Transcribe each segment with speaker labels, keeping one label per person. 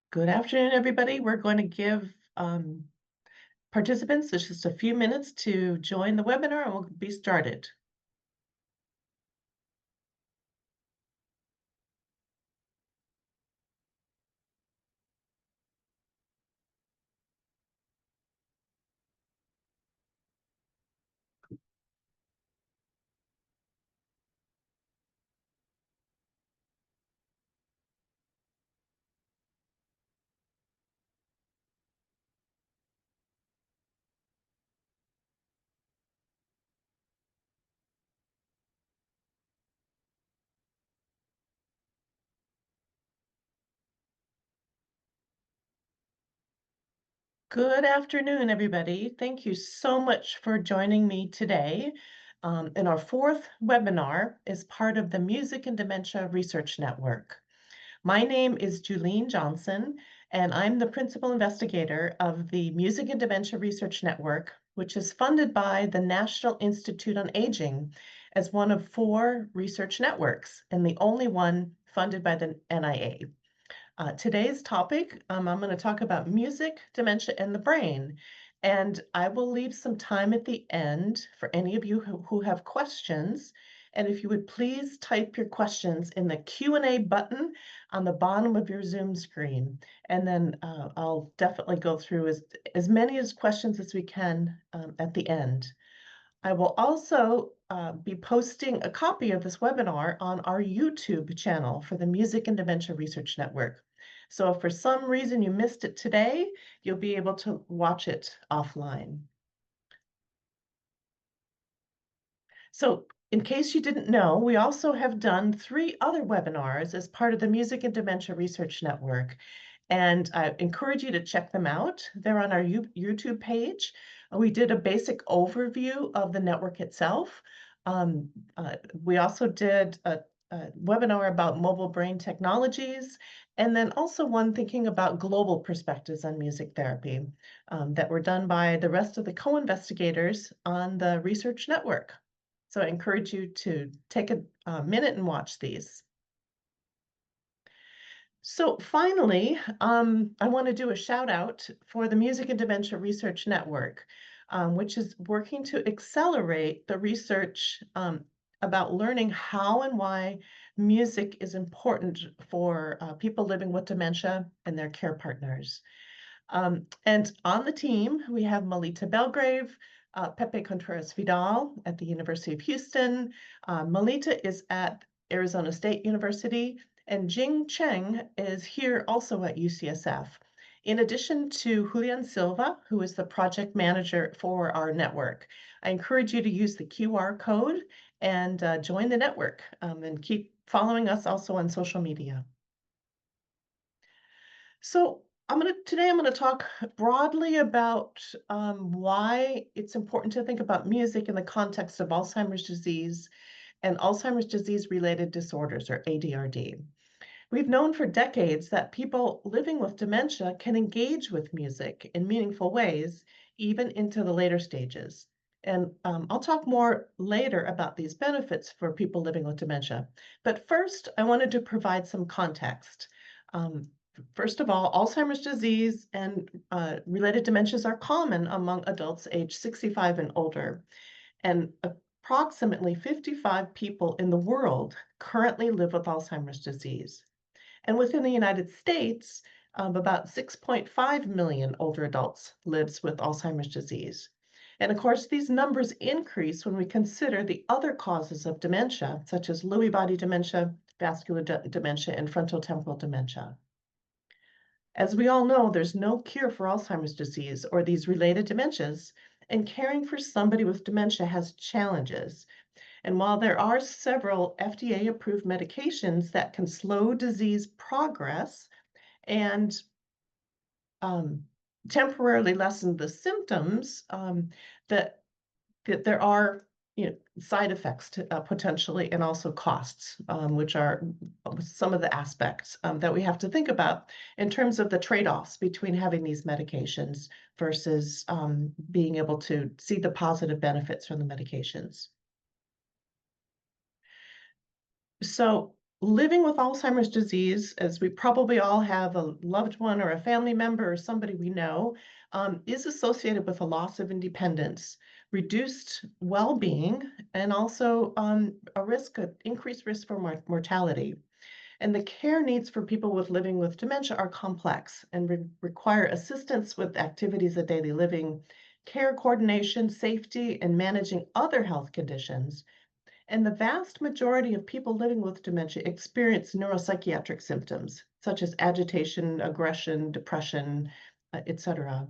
Speaker 1: Good afternoon, everybody. We're going to give participants just a few minutes to join the webinar and we'll be started. Good afternoon, everybody. Thank you so much for joining me today. In our fourth webinar is part of the Music and Dementia Research Network. My name is Julene Johnson, and I'm the principal investigator of the Music and Dementia Research Network, which is funded by the National Institute on Aging as one of 4 research networks, and the only one funded by the NIA. Today's topic, I'm going to talk about music, dementia, and the brain. And I will leave some time at the end for any of you who have questions. And if you would please type your questions in the Q&A button on the bottom of your Zoom screen. And then I'll definitely go through as many as questions as we can at the end. I will also be posting a copy of this webinar on our YouTube channel for the Music and Dementia Research Network. So if for some reason you missed it today, you'll be able to watch it offline. So in case you didn't know, we also have done 3 other webinars as part of the Music and Dementia Research Network. And I encourage you to check them out. They're on our YouTube page. We did a basic overview of the network itself. We also did a webinar about mobile brain technologies, and then also one thinking about global perspectives on music therapy that were done by the rest of the co-investigators on the research network. So I encourage you to take a minute and watch these. So finally, I want to do a shout out for the Music and Dementia Research Network, which is working to accelerate the research about learning how and why music is important for people living with dementia and their care partners. And on the team, we have Melita Belgrave, Pepe Contreras Vidal at the University of Houston. Melita is at Arizona State University, and Jing Cheng is here also at UCSF. In addition to Julian Silva, who is the project manager for our network. I encourage you to use the QR code and join the network and keep following us also on social media. So today I'm going to talk broadly about why it's important to think about music in the context of Alzheimer's disease and Alzheimer's disease-related disorders, or ADRD. We've known for decades that people living with dementia can engage with music in meaningful ways, even into the later stages. And I'll talk more later about these benefits for people living with dementia. But first, I wanted to provide some context. First of all, Alzheimer's disease and related dementias are common among adults aged 65 and older. And approximately 55 people in the world currently live with Alzheimer's disease. And within the United States, about 6.5 million older adults lives with Alzheimer's disease. And of course, these numbers increase when we consider the other causes of dementia, such as Lewy body dementia, vascular dementia, and frontotemporal dementia. As we all know, there's no cure for Alzheimer's disease or these related dementias, and caring for somebody with dementia has challenges. And while there are several FDA-approved medications that can slow disease progress and temporarily lessen the symptoms, that there are side effects to, potentially, and also costs, which are some of the aspects that we have to think about in terms of the trade-offs between having these medications versus being able to see the positive benefits from the medications. So living with Alzheimer's disease, as we probably all have a loved one or a family member or somebody we know, is associated with a loss of independence, reduced well-being, and also increased risk for mortality. And the care needs for people with living with dementia are complex and require assistance with activities of daily living, care coordination, safety, and managing other health conditions. And the vast majority of people living with dementia experience neuropsychiatric symptoms, such as agitation, aggression, depression, etc.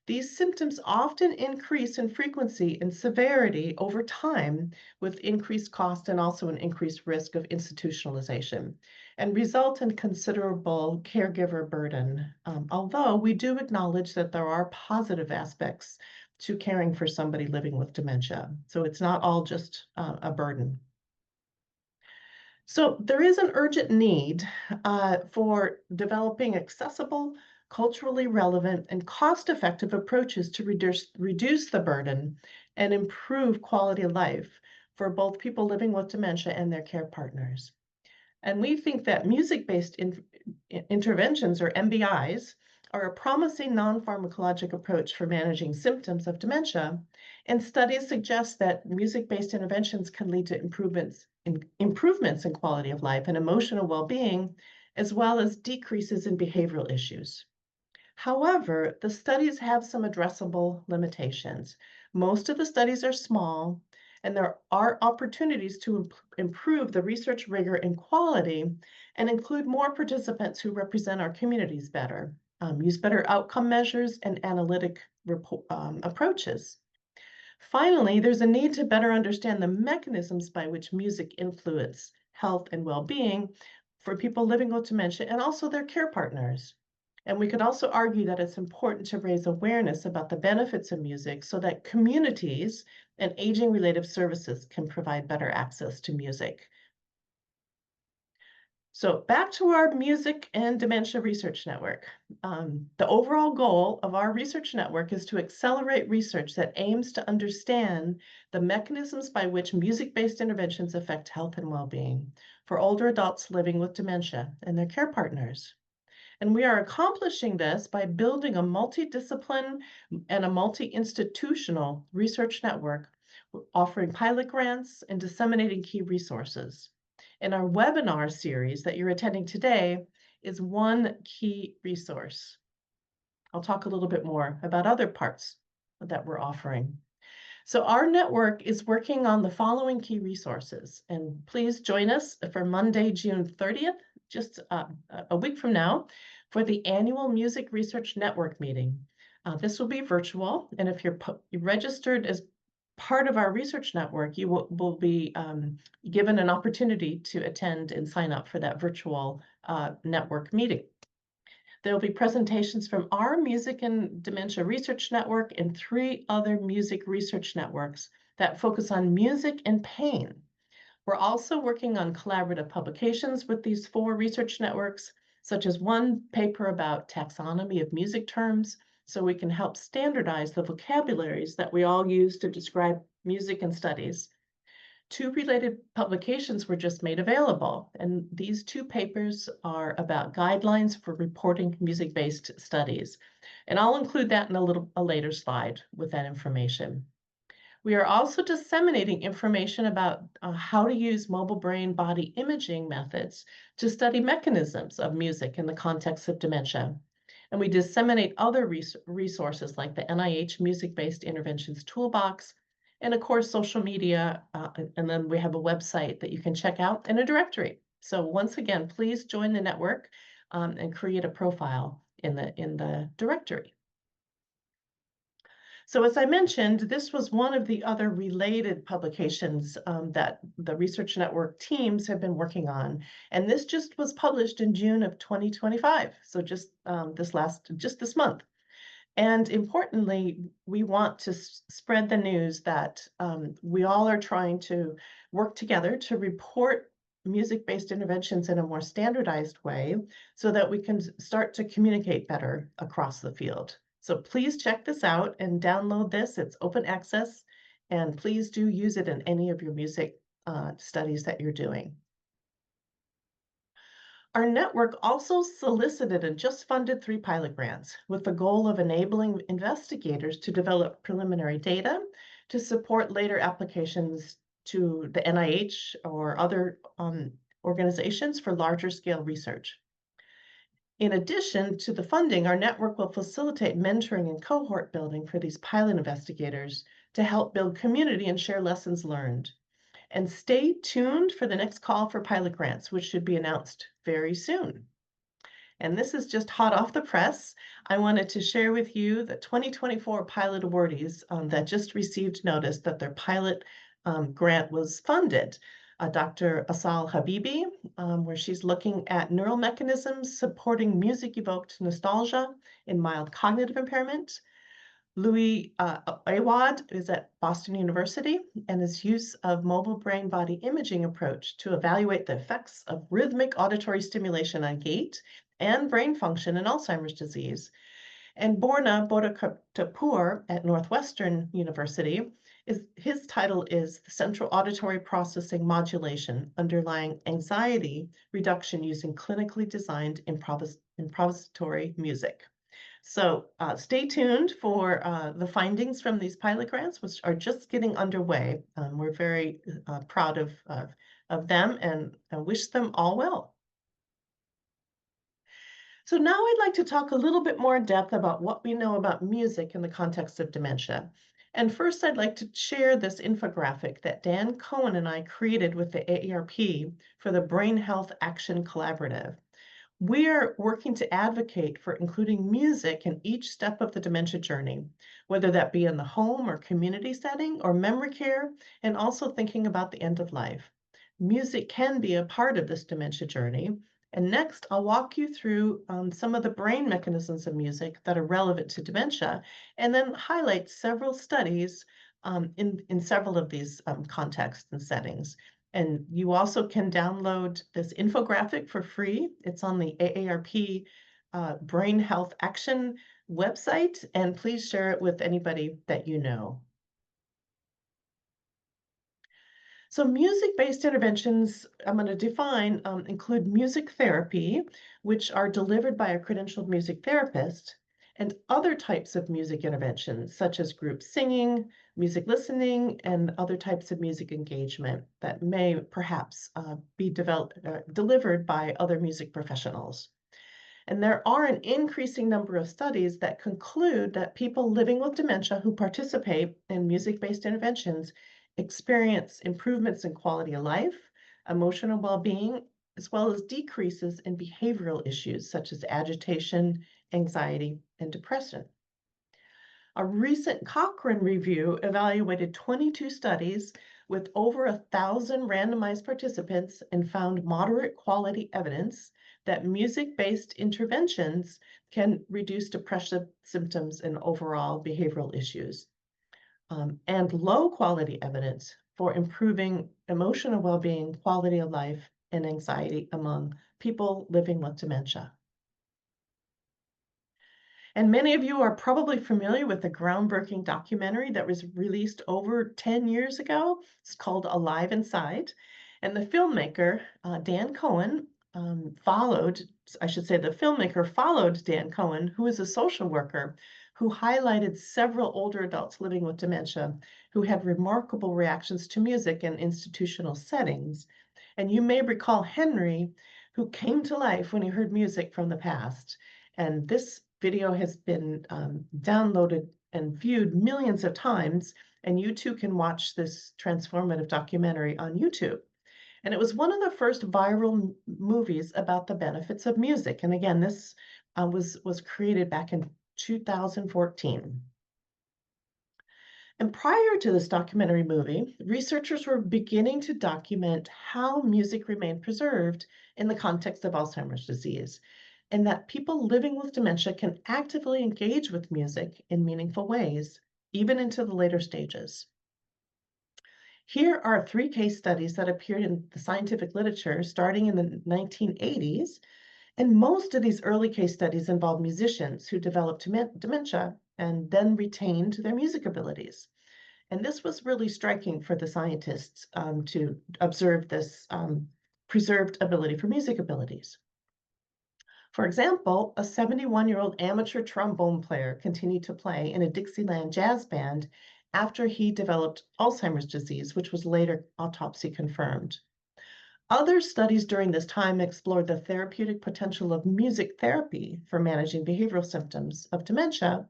Speaker 1: These symptoms often increase in frequency and severity over time with increased cost and also an increased risk of institutionalization and result in considerable caregiver burden. Although we do acknowledge that there are positive aspects to caring for somebody living with dementia. So it's not all just a burden. So there is an urgent need for developing accessible, culturally relevant, and cost-effective approaches to reduce the burden and improve quality of life for both people living with dementia and their care partners. And we think that music-based interventions, or MBIs, are a promising non-pharmacologic approach for managing symptoms of dementia. And studies suggest that music-based interventions can lead to improvements in quality of life and emotional well-being, as well as decreases in behavioral issues. However, the studies have some addressable limitations. Most of the studies are small, and there are opportunities to improve the research rigor and quality and include more participants who represent our communities better, use better outcome measures and analytic approaches. Finally, there's a need to better understand the mechanisms by which music influence health and well-being for people living with dementia and also their care partners. And we could also argue that it's important to raise awareness about the benefits of music so that communities and aging-related services can provide better access to music. So back to our Music and Dementia Research Network. The overall goal of our research network is to accelerate research that aims to understand the mechanisms by which music-based interventions affect health and well-being for older adults living with dementia and their care partners. And we are accomplishing this by building a multidiscipline and a multi-institutional research network, offering pilot grants and disseminating key resources. And our webinar series that you're attending today is one key resource. I'll talk a little bit more about other parts that we're offering. So our network is working on the following key resources, and please join us for Monday, June 30th, just a week from now, for the annual Music Research Network meeting. This will be virtual, and if you're registered as part of our research network, you will be given an opportunity to attend and sign up for that virtual network meeting. There will be presentations from our Music and Dementia Research Network and 3 other music research networks that focus on music and pain. We're also working on collaborative publications with these 4 research networks, such as one paper about taxonomy of music terms, so we can help standardize the vocabularies that we all use to describe music and studies. 2 related publications were just made available, and these 2 papers are about guidelines for reporting music-based studies. And I'll include that in a later slide with that information. We are also disseminating information about how to use mobile brain body imaging methods to study mechanisms of music in the context of dementia. And we disseminate other resources like the NIH Music-Based Interventions Toolbox, and of course, social media, and then we have a website that you can check out and a directory. So once again, please join the network and create a profile in the directory. So as I mentioned, this was one of the other related publications that the research network teams have been working on. And this just was published in June of 2025. So just this month. And importantly, we want to spread the news that we all are trying to work together to report music-based interventions in a more standardized way so that we can start to communicate better across the field. So please check this out and download this. It's open access, and please do use it in any of your music studies that you're doing. Our network also solicited and just funded 3 pilot grants with the goal of enabling investigators to develop preliminary data to support later applications to the NIH or other organizations for larger scale research. In addition to the funding, our network will facilitate mentoring and cohort building for these pilot investigators to help build community and share lessons learned. And stay tuned for the next call for pilot grants, which should be announced very soon. And this is just hot off the press. I wanted to share with you the 2024 pilot awardees that just received notice that their pilot grant was funded. Dr. Asal Habibi, where she's looking at neural mechanisms supporting music-evoked nostalgia in mild cognitive impairment. Louis Awad is at Boston University, and his use of mobile brain body imaging approach to evaluate the effects of rhythmic auditory stimulation on gait and brain function in Alzheimer's disease. And Borna Bodhakapur at Northwestern University, his title is the Central Auditory Processing Modulation Underlying Anxiety Reduction Using Clinically Designed Improvisatory Music. So stay tuned for the findings from these pilot grants, which are just getting underway. We're very proud of them and wish them all well. So now I'd like to talk a little bit more in depth about what we know about music in the context of dementia. And first, I'd like to share this infographic that Dan Cohen and I created with the AARP for the Brain Health Action Collaborative. We're working to advocate for including music in each step of the dementia journey, whether that be in the home or community setting or memory care, and also thinking about the end of life. Music can be a part of this dementia journey. And next, I'll walk you through some of the brain mechanisms of music that are relevant to dementia, and then highlight several studies in several of these contexts and settings. And you also can download this infographic for free. It's on the AARP Brain Health Action website, and please share it with anybody that you know. So music-based interventions, I'm going to define, include music therapy, which are delivered by a credentialed music therapist, and other types of music interventions, such as group singing, music listening, and other types of music engagement that may perhaps be delivered by other music professionals. And there are an increasing number of studies that conclude that people living with dementia who participate in music-based interventions experience improvements in quality of life, emotional well-being, as well as decreases in behavioral issues such as agitation, anxiety, and depression. A recent Cochrane review evaluated 22 studies with over 1,000 randomized participants and found moderate quality evidence that music-based interventions can reduce depressive symptoms and overall behavioral issues, and low quality evidence for improving emotional well-being, quality of life, and anxiety among people living with dementia. And many of you are probably familiar with the groundbreaking documentary that was released over 10 years ago. It's called Alive Inside. And the filmmaker, Dan Cohen, the filmmaker followed Dan Cohen, who is a social worker, who highlighted several older adults living with dementia who had remarkable reactions to music in institutional settings. And you may recall Henry, who came to life when he heard music from the past. And this video has been downloaded and viewed millions of times, and you too can watch this transformative documentary on YouTube. And it was one of the first viral movies about the benefits of music. And again, this was created back in 2014. And prior to this documentary movie, researchers were beginning to document how music remained preserved in the context of Alzheimer's disease, and that people living with dementia can actively engage with music in meaningful ways, even into the later stages. Here are 3 case studies that appeared in the scientific literature starting in the 1980s, and most of these early case studies involve musicians who developed dementia and then retained their music abilities. And this was really striking for the scientists to observe this preserved ability for music abilities. For example, a 71-year-old amateur trombone player continued to play in a Dixieland jazz band after he developed Alzheimer's disease, which was later autopsy confirmed. Other studies during this time explored the therapeutic potential of music therapy for managing behavioral symptoms of dementia,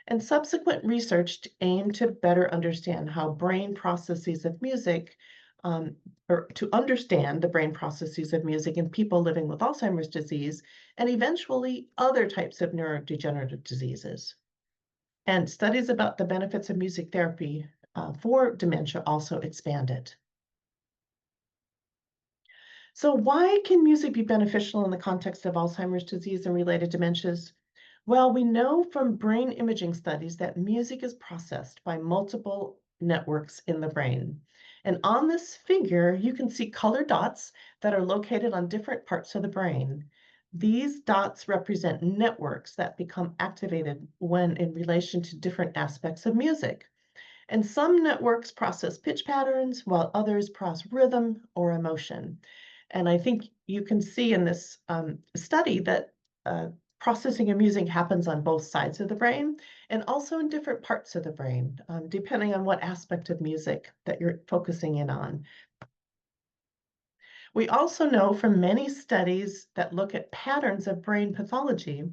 Speaker 1: and subsequent research aimed to better understand how brain processes of music, um, or to understand the brain processes of music in people living with Alzheimer's disease, and eventually other types of neurodegenerative diseases. And studies about the benefits of music therapy for dementia also expanded. So why can music be beneficial in the context of Alzheimer's disease and related dementias? Well, we know from brain imaging studies that music is processed by multiple networks in the brain. And on this figure, you can see colored dots that are located on different parts of the brain. These dots represent networks that become activated when in relation to different aspects of music. And some networks process pitch patterns, while others process rhythm or emotion. And I think you can see in this study that processing of music happens on both sides of the brain and also in different parts of the brain, depending on what aspect of music that you're focusing in on. We also know from many studies that look at patterns of brain pathology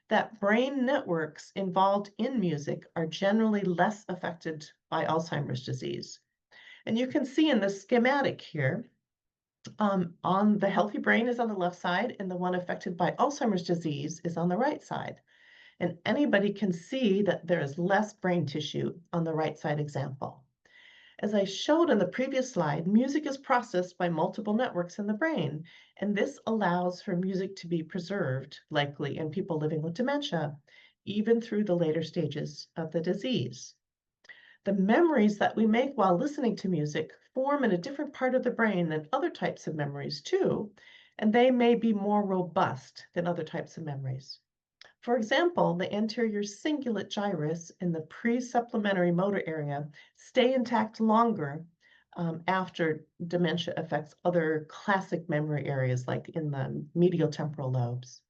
Speaker 1: that brain networks involved in music are generally less affected by Alzheimer's disease. And you can see in the schematic here, on the healthy brain is on the left side, and the one affected by Alzheimer's disease is on the right side. And anybody can see that there is less brain tissue on the right side example. As I showed in the previous slide, music is processed by multiple networks in the brain, and this allows for music to be preserved, likely in people living with dementia, even through the later stages of the disease. The memories that we make while listening to music form in a different part of the brain than other types of memories too, and they may be more robust than other types of memories. For example, the anterior cingulate gyrus in the pre-supplementary motor area stay intact longer after dementia affects other classic memory areas like in the medial temporal lobes.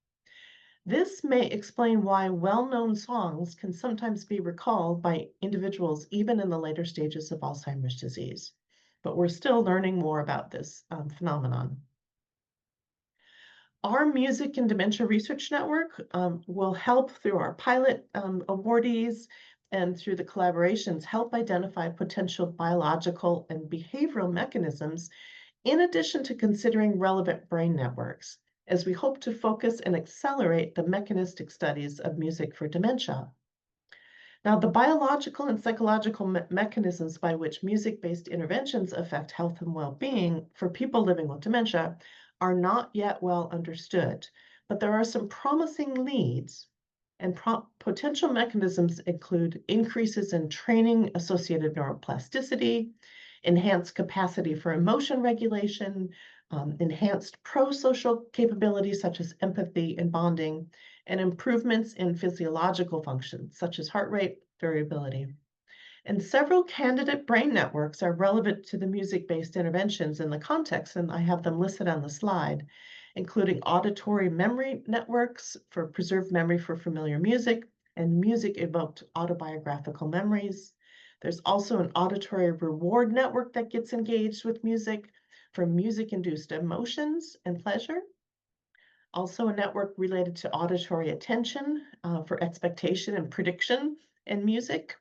Speaker 1: This may explain why well-known songs can sometimes be recalled by individuals even in the later stages of Alzheimer's disease. But we're still learning more about this phenomenon. Our Music and Dementia Research Network will help through our pilot awardees and through the collaborations help identify potential biological and behavioral mechanisms in addition to considering relevant brain networks, as we hope to focus and accelerate the mechanistic studies of music for dementia. Now, the biological and psychological mechanisms by which music-based interventions affect health and well-being for people living with dementia are not yet well understood, but there are some promising leads, and potential mechanisms include increases in training-associated neuroplasticity, enhanced capacity for emotion regulation, enhanced pro-social capabilities such as empathy and bonding, and improvements in physiological functions such as heart rate variability. And several candidate brain networks are relevant to the music-based interventions in the context, and I have them listed on the slide, including auditory memory networks for preserved memory for familiar music and music-evoked autobiographical memories. There's also an auditory reward network that gets engaged with music for music-induced emotions and pleasure. Also a network related to auditory attention for expectation and prediction in music,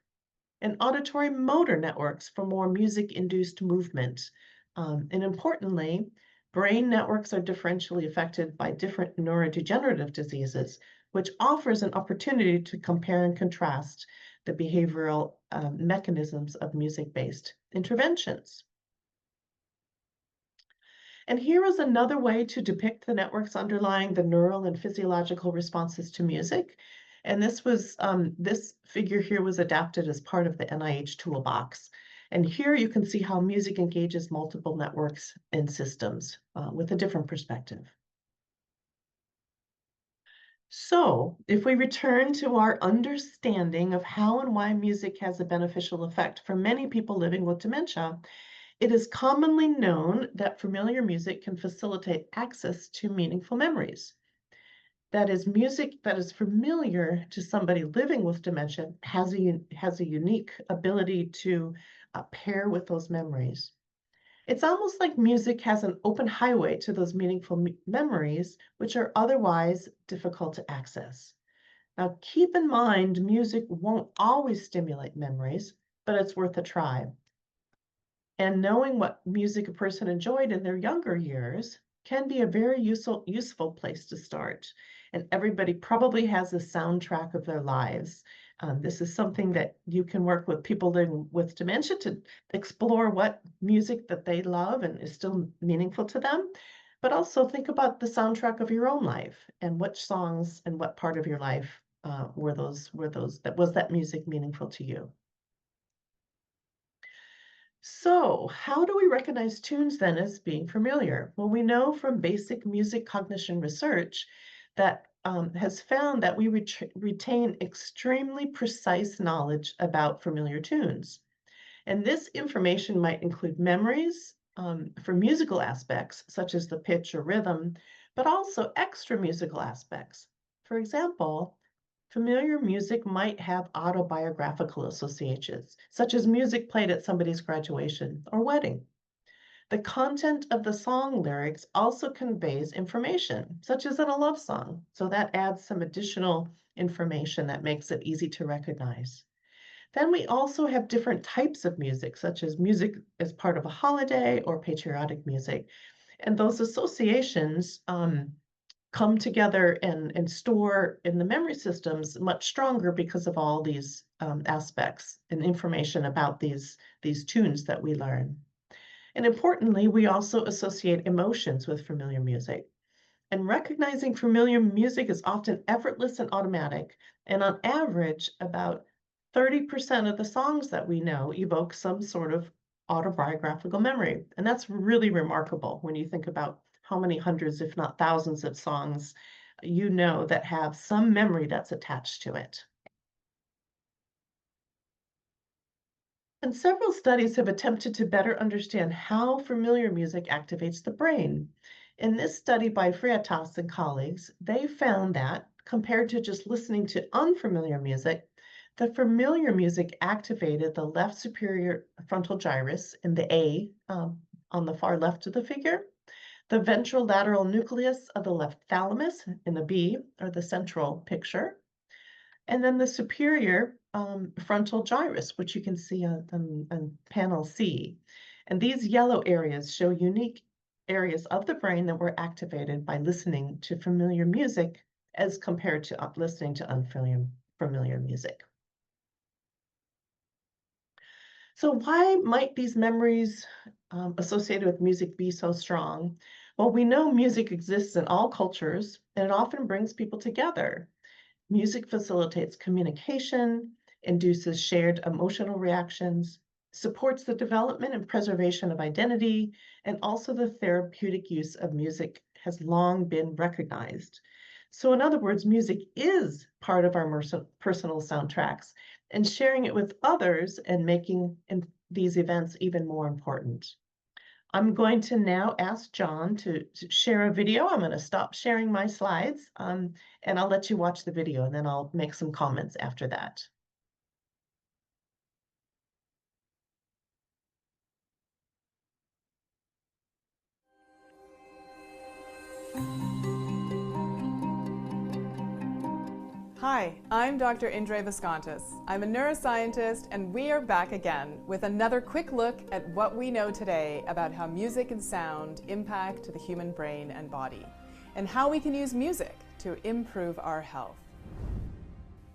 Speaker 1: and auditory motor networks for more music-induced movement. And importantly, brain networks are differentially affected by different neurodegenerative diseases, which offers an opportunity to compare and contrast the behavioral mechanisms of music-based interventions. And here is another way to depict the networks underlying the neural and physiological responses to music. And this figure here was adapted as part of the NIH toolbox. And here you can see how music engages multiple networks and systems with a different perspective. So if we return to our understanding of how and why music has a beneficial effect for many people living with dementia, it is commonly known that familiar music can facilitate access to meaningful memories. That is, music that is familiar to somebody living with dementia has a unique ability to pair with those memories. It's almost like music has an open highway to those meaningful memories, which are otherwise difficult to access. Now, keep in mind, music won't always stimulate memories, but it's worth a try. And knowing what music a person enjoyed in their younger years can be a very useful place to start. And everybody probably has a soundtrack of their lives. This is something that you can work with people living with dementia to explore what music that they love and is still meaningful to them. But also think about the soundtrack of your own life and which songs and what part of your life was that music meaningful to you. So, how do we recognize tunes then as being familiar? Well, we know from basic music cognition research that has found that we retain extremely precise knowledge about familiar tunes. And this information might include memories for musical aspects, such as the pitch or rhythm, but also extra musical aspects. For example, familiar music might have autobiographical associations, such as music played at somebody's graduation or wedding. The content of the song lyrics also conveys information, such as in a love song, so that adds some additional information that makes it easy to recognize. Then we also have different types of music, such as music as part of a holiday or patriotic music. And those associations come together and store in the memory systems much stronger because of all these aspects and information about these tunes that we learn. And importantly, we also associate emotions with familiar music. And recognizing familiar music is often effortless and automatic. And on average, about 30% of the songs that we know evoke some sort of autobiographical memory. And that's really remarkable when you think about how many hundreds, if not thousands, of songs you know that have some memory that's attached to it. And several studies have attempted to better understand how familiar music activates the brain. In this study by Freitas and colleagues, they found that, compared to just listening to unfamiliar music, the familiar music activated the left superior frontal gyrus in the A on the far left of the figure, the ventrolateral nucleus of the left thalamus in the B, or the central picture, and then the superior frontal gyrus, which you can see on panel C. And these yellow areas show unique areas of the brain that were activated by listening to familiar music as compared to listening to unfamiliar music. So why might these memories associated with music be so strong? Well, we know music exists in all cultures, and it often brings people together. Music facilitates communication, induces shared emotional reactions, supports the development and preservation of identity, and also the therapeutic use of music has long been recognized. So in other words, music is part of our personal soundtracks, and sharing it with others and making these events even more important. I'm going to now ask John to share a video. I'm going to stop sharing my slides, and I'll let you watch the video, and then I'll make some comments after that.
Speaker 2: Hi, I'm Dr. Indre Viscontis. I'm a neuroscientist, and we are back again with another quick look at what we know today about how music and sound impact the human brain and body, and how we can use music to improve our health.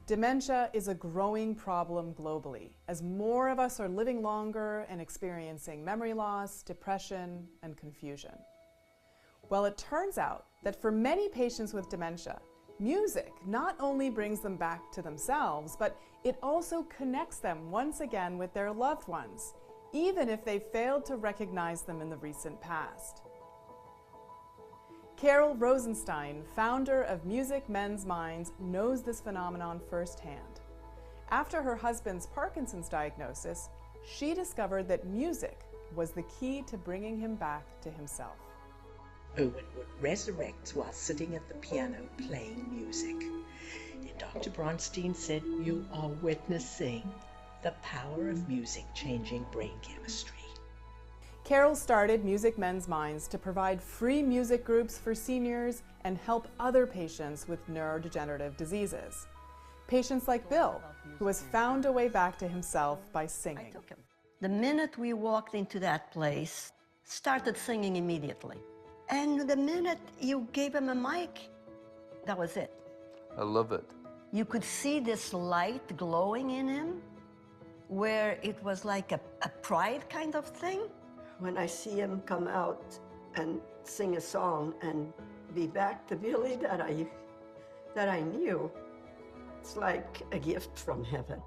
Speaker 2: Dementia is a growing problem globally, as more of us are living longer and experiencing memory loss, depression, and confusion. Well, it turns out that for many patients with dementia, music not only brings them back to themselves, but it also connects them once again with their loved ones, even if they failed to recognize them in the recent past. Carol Rosenstein, founder of Music Men's Minds, knows this phenomenon firsthand. After her husband's Parkinson's diagnosis, she discovered that music was the key to bringing him back to himself.
Speaker 3: Owen would resurrect while sitting at the piano playing music. And Dr. Bronstein said, "You are witnessing the power of music changing brain chemistry."
Speaker 2: Carol started Music Men's Minds to provide free music groups for seniors and help other patients with neurodegenerative diseases. Patients like Bill, who has found a way back to himself by singing.
Speaker 4: The minute we walked into that place, started singing immediately. And the minute you gave him a mic, that was it.
Speaker 5: I love it.
Speaker 4: You could see this light glowing in him, where it was like a pride kind of thing. When I see him come out and sing a song and be back to Billy that I knew, it's like a gift from heaven.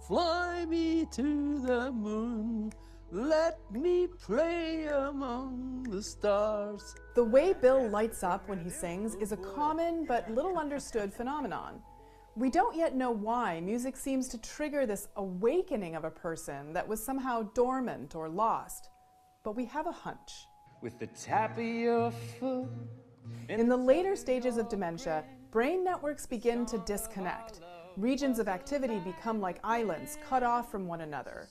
Speaker 5: Fly me to the moon, let me play among the stars.
Speaker 2: The way Bill lights up when he sings is a common but little understood phenomenon. We don't yet know why music seems to trigger this awakening of a person that was somehow dormant or lost, but we have a hunch.
Speaker 5: With the tap of your foot.
Speaker 2: In the later stages of dementia, brain networks begin to disconnect. Regions of activity become like islands cut off from one another.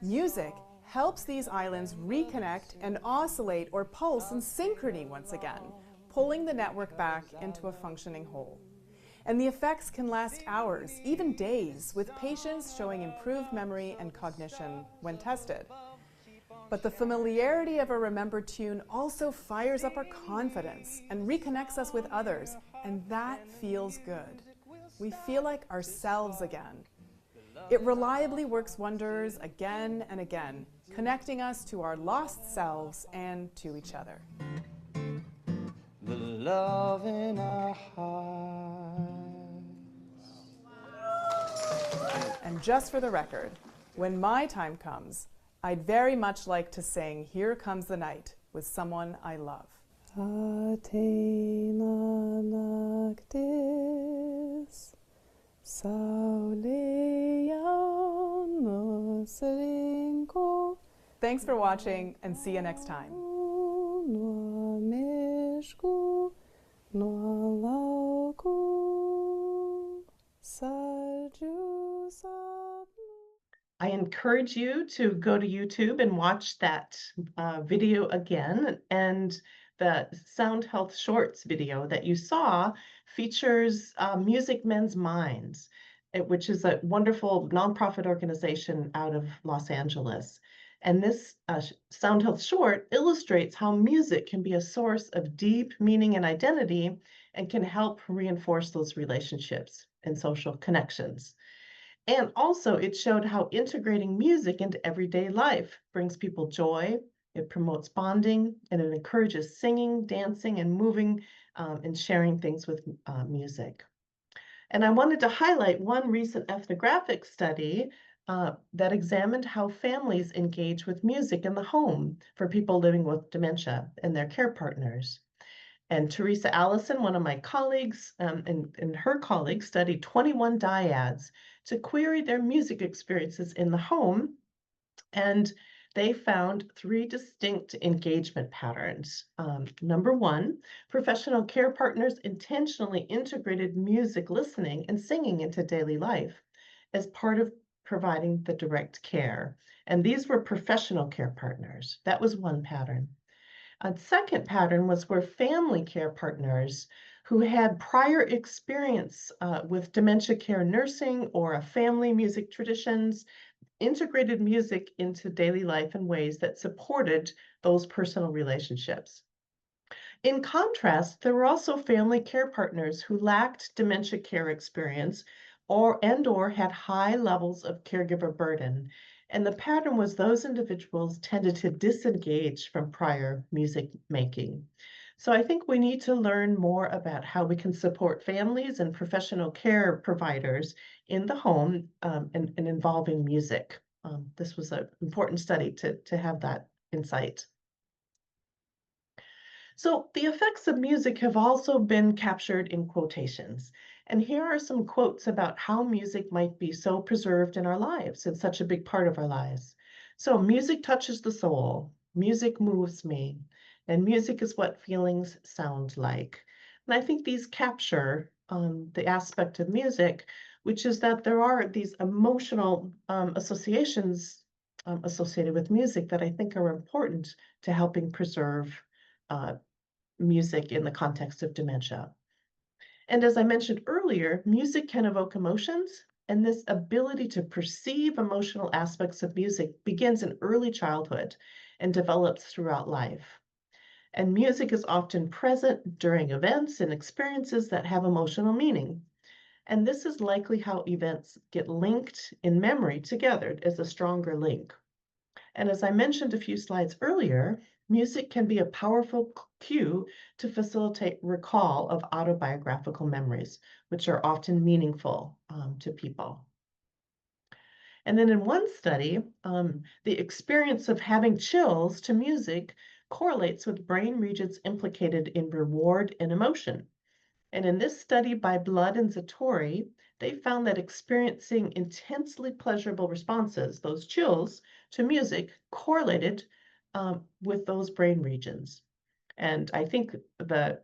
Speaker 2: Music helps these islands reconnect and oscillate or pulse in synchrony once again, pulling the network back into a functioning whole. And the effects can last hours, even days, with patients showing improved memory and cognition when tested. But the familiarity of a remembered tune also fires up our confidence and reconnects us with others, and that feels good. We feel like ourselves again. It reliably works wonders again and again, connecting us to our lost selves and to each other.
Speaker 5: The love in our hearts.
Speaker 2: And just for the record, when my time comes, I'd very much like to sing Here Comes the Night with someone I love. Athena noctis, Sauleanos rinco. Thanks for watching and see you next time.
Speaker 1: I encourage you to go to YouTube and watch that video again. And the Sound Health Shorts video that you saw features Music Men's Minds, which is a wonderful nonprofit organization out of Los Angeles. And this Sound Health short illustrates how music can be a source of deep meaning and identity and can help reinforce those relationships and social connections. And also it showed how integrating music into everyday life brings people joy, it promotes bonding, and it encourages singing, dancing, and moving and sharing things with music. And I wanted to highlight one recent ethnographic study that examined how families engage with music in the home for people living with dementia and their care partners. And Teresa Allison, one of my colleagues, and her colleagues studied 21 dyads to query their music experiences in the home. And they found 3 distinct engagement patterns. Number 1, professional care partners intentionally integrated music listening and singing into daily life as part of providing the direct care. And these were professional care partners. That was one pattern. A second pattern was where family care partners who had prior experience with dementia care nursing or a family music traditions integrated music into daily life in ways that supported those personal relationships. In contrast, there were also family care partners who lacked dementia care experience or had high levels of caregiver burden. And the pattern was those individuals tended to disengage from prior music making. So I think we need to learn more about how we can support families and professional care providers in the home and involving music. This was an important study to have that insight. So the effects of music have also been captured in quotations. And here are some quotes about how music might be so preserved in our lives. It's such a big part of our lives. So music touches the soul. Music moves me. and music is what feelings sound like. And I think these capture the aspect of music, which is that there are these emotional associations associated with music that I think are important to helping preserve uh, music in the context of dementia. And as I mentioned earlier, music can evoke emotions, and this ability to perceive emotional aspects of music begins in early childhood and develops throughout life. And music is often present during events and experiences that have emotional meaning. And this is likely how events get linked in memory together as a stronger link. And as I mentioned a few slides earlier, music can be a powerful cue to facilitate recall of autobiographical memories, which are often meaningful to people. And then in one study, the experience of having chills to music correlates with brain regions implicated in reward and emotion. And in this study by Blood and Zatori, they found that experiencing intensely pleasurable responses, those chills, to music correlated with those brain regions. And I think the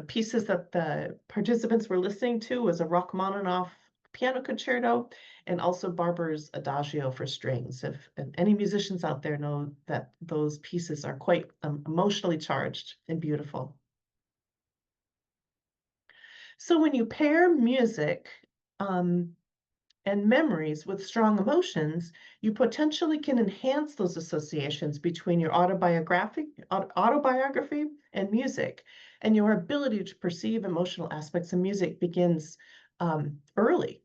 Speaker 1: pieces that the participants were listening to was a Rachmaninoff piano concerto and also Barber's Adagio for strings. If any musicians out there know that those pieces are quite emotionally charged and beautiful. So when you pair music and memories with strong emotions, you potentially can enhance those associations between your autobiography and music. And your ability to perceive emotional aspects of music begins early.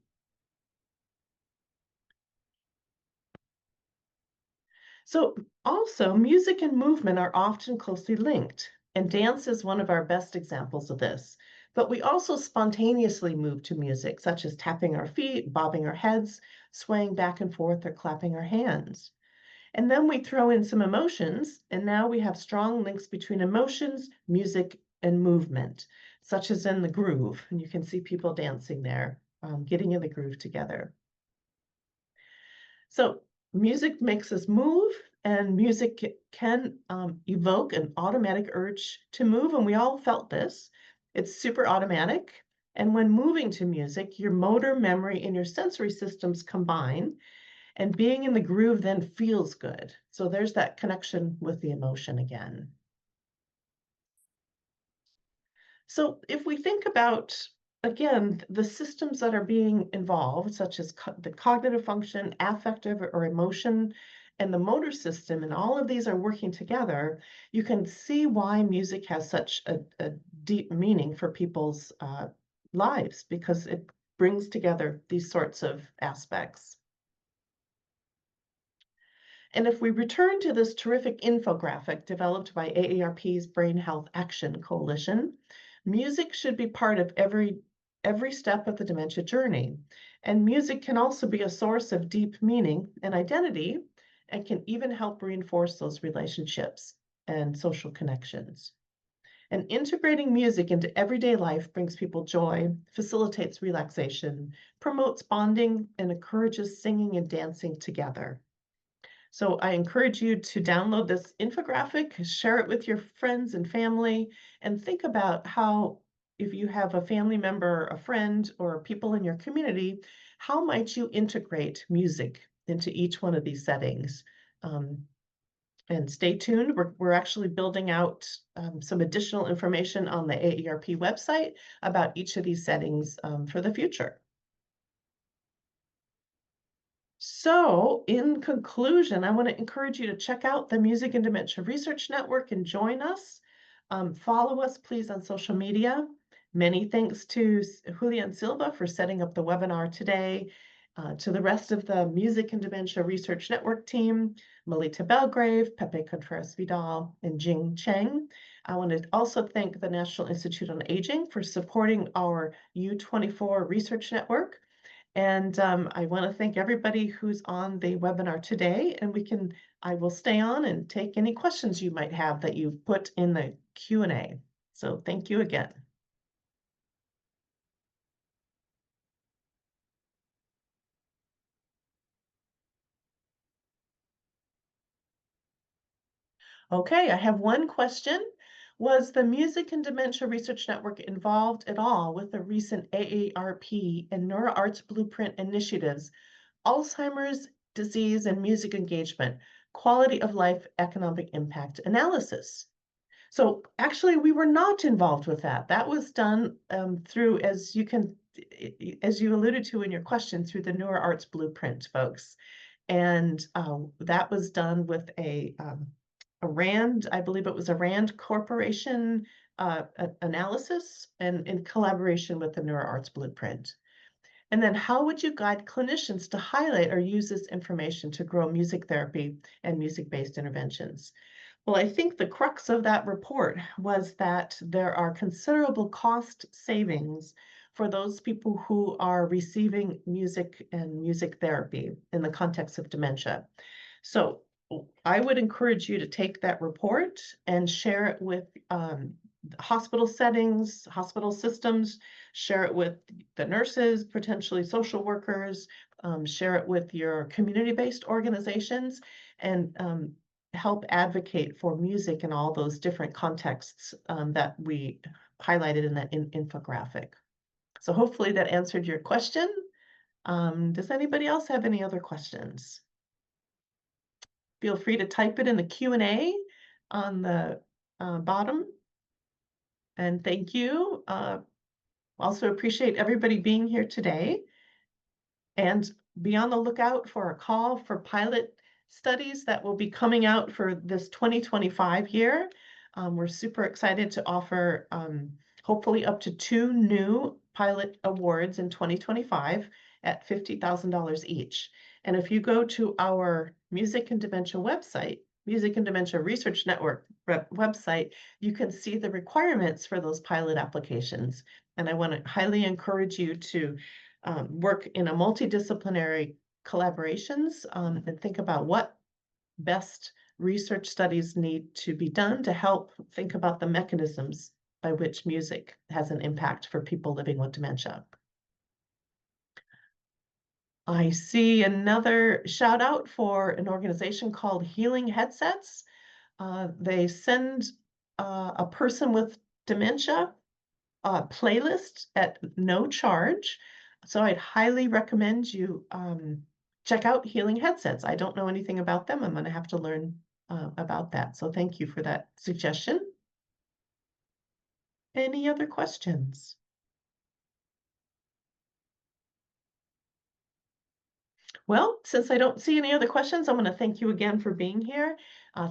Speaker 1: So also, music and movement are often closely linked, and dance is one of our best examples of this. But we also spontaneously move to music, such as tapping our feet, bobbing our heads, swaying back and forth, or clapping our hands. And then we throw in some emotions, and now we have strong links between emotions, music, and movement, such as in the groove. And you can see people dancing there, getting in the groove together. So music makes us move, and music can evoke an automatic urge to move, and we all felt this. It's super automatic. And when moving to music, your motor memory and your sensory systems combine, and being in the groove then feels good. So there's that connection with the emotion again. So if we think about, again, the systems that are being involved, such as the cognitive function, affective or emotion, and the motor system, and all of these are working together, you can see why music has such a deep meaning for people's lives, because it brings together these sorts of aspects. And if we return to this terrific infographic developed by AARP's Brain Health Action Coalition, music should be part of every step of the dementia journey. And music can also be a source of deep meaning and identity, and can even help reinforce those relationships and social connections. And integrating music into everyday life brings people joy, facilitates relaxation, promotes bonding, and encourages singing and dancing together. So I encourage you to download this infographic, share it with your friends and family, and think about how, if you have a family member, a friend, or people in your community, how might you integrate music into each one of these settings? And stay tuned. We're actually building out some additional information on the AARP website about each of these settings for the future. So, in conclusion, I want to encourage you to check out the Music and Dementia Research Network and join us. Follow us, please, on social media. Many thanks to Julene Silva for setting up the webinar today, to the rest of the Music and Dementia Research Network team, Melita Belgrave, Pepe Contreras Vidal, and Jing Cheng. I want to also thank the National Institute on Aging for supporting our U24 Research Network. And I want to thank everybody who's on the webinar today, and I will stay on and take any questions you might have that you put in the Q&A. So thank you again. Okay, I have one question. Was the Music and Dementia Research Network involved at all with the recent AARP and NeuroArts Blueprint initiatives, Alzheimer's disease and music engagement, quality of life, economic impact analysis? So actually, we were not involved with that. That was done through, as you alluded to in your question, through the NeuroArts Blueprint folks. And that was done with a RAND, I believe it was a RAND Corporation analysis and in collaboration with the NeuroArts Blueprint. And then how would you guide clinicians to highlight or use this information to grow music therapy and music-based interventions? Well, I think the crux of that report was that there are considerable cost savings for those people who are receiving music and music therapy in the context of dementia. So I would encourage you to take that report and share it with hospital settings, hospital systems, share it with the nurses, potentially social workers, share it with your community-based organizations, and help advocate for music in all those different contexts that we highlighted in that infographic. So hopefully that answered your question. Does anybody else have any other questions? Feel free to type it in the Q&A on the bottom. And thank you. Also appreciate everybody being here today. And be on the lookout for a call for pilot studies that will be coming out for this 2025 year. We're super excited to offer hopefully up to 2 new pilot awards in 2025 at $50,000 each. And if you go to our Music and Dementia website, Music and Dementia Research Network website, you can see the requirements for those pilot applications. And I want to highly encourage you to work in a multidisciplinary collaborations and think about what best research studies need to be done to help think about the mechanisms by which music has an impact for people living with dementia. I see another shout out for an organization called Healing Headsets. They send a person with dementia a playlist at no charge. So I'd highly recommend you check out Healing Headsets. I don't know anything about them. I'm going to have to learn about that. So thank you for that suggestion. Any other questions? Well, since I don't see any other questions, I'm going to thank you again for being here.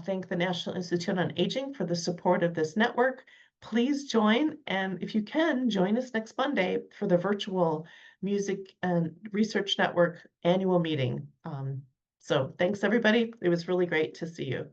Speaker 1: Thank the National Institute on Aging for the support of this network. Please join, and if you can, join us next Monday for the virtual Music and Research Network annual meeting. So thanks, everybody. It was really great to see you.